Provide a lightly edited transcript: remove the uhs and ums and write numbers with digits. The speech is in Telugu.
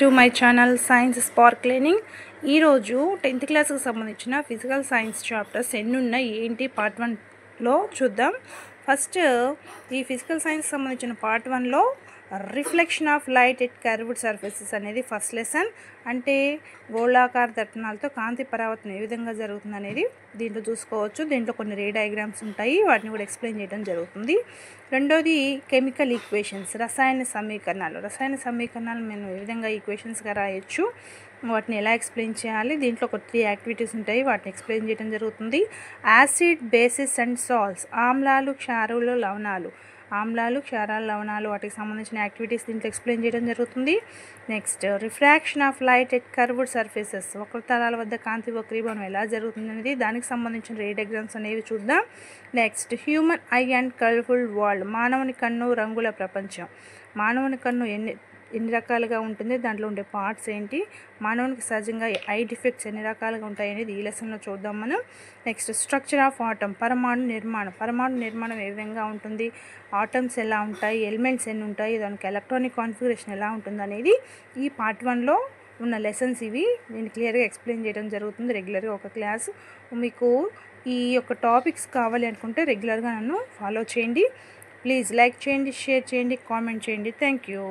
To my channel science spark learning. ఈరోజు 10th క్లాస్కి సంబంధించిన ఫిజికల్ సైన్స్ చాప్టర్స్ ఎన్ని ఉన్నాయి ఏంటి పార్ట్ 1లో చూద్దాం. ఫస్ట్ ఈ ఫిజికల్ సైన్స్ సంబంధించిన పార్ట్ 1లో reflection of light at curved surfaces అనేది ఫస్ట్ లెసన్. అంటే గోళాకార దర్పణాలతో కాంతి పరావర్తనం ఏ విధంగా జరుగుతుంది అనేది దీంట్లో చూసుకోవచ్చు. దీంట్లో కొన్ని రే డయాగ్రామ్స్ ఉంటాయి, వాటిని కూడా ఎక్స్ప్లెయిన్ చేయడం జరుగుతుంది. రెండోది కెమికల్ ఈక్వేషన్స్, రసాయన సమీకరణాలు మేము ఏ విధంగా ఈక్వేషన్స్గా రాయొచ్చు, వాటిని ఎలా ఎక్స్ప్లెయిన్ చేయాలి. దీంట్లో ఒక 3 యాక్టివిటీస్ ఉంటాయి, వాటిని ఎక్స్ప్లెయిన్ చేయడం జరుగుతుంది. యాసిడ్, బేసిస్ అండ్ సాల్ట్స్, ఆమ్లాలు, క్షారాలు, లవణాలు వాటికి సంబంధించిన యాక్టివిటీస్ దీంట్లో ఎక్స్ప్లెయిన్ చేయడం జరుగుతుంది. Next refraction of light at curved surfaces, వక్రతలాల వద్ద కాంతి వక్రీభవనం ఎలా జరుగుతుంది అనేది దానికి సంబంధించిన రే డయాగ్రామ్స్ అనేవి చూద్దాం. Next human I and colourful world, మానవుని కన్ను రంగుల ప్రపంచం. మానవుని కన్ను ఎన్ని రకాలుగా ఉంటుంది, దాంట్లో ఉండే పార్ట్స్ ఏంటి, మానవునికి సహజంగా ఐ డిఫెక్ట్స్ ఎన్ని రకాలుగా ఉంటాయి అనేది ఈ లెసన్లో చూద్దాం మనం. నెక్స్ట్ స్ట్రక్చర్ ఆఫ్ ఆటమ్, పరమాణు నిర్మాణం ఏ విధంగా ఉంటుంది, ఆటమ్స్ ఎలా ఉంటాయి, ఎలిమెంట్స్ ఎన్ని ఉంటాయి, దానికి ఎలక్ట్రానిక్ కాన్ఫిగరేషన్ ఎలా ఉంటుంది అనేది ఈ పార్ట్ 1లో ఉన్న లెసన్స్ ఇవి. నేను క్లియర్గా ఎక్స్ప్లెయిన్ చేయడం జరుగుతుంది రెగ్యులర్గా ఒక క్లాస్. మీకు ఈ యొక్క టాపిక్స్ కావాలి అనుకుంటే రెగ్యులర్గా నన్ను ఫాలో చేయండి. ప్లీజ్ లైక్ చేయండి, షేర్ చేయండి, కామెంట్ చేయండి. Thank you.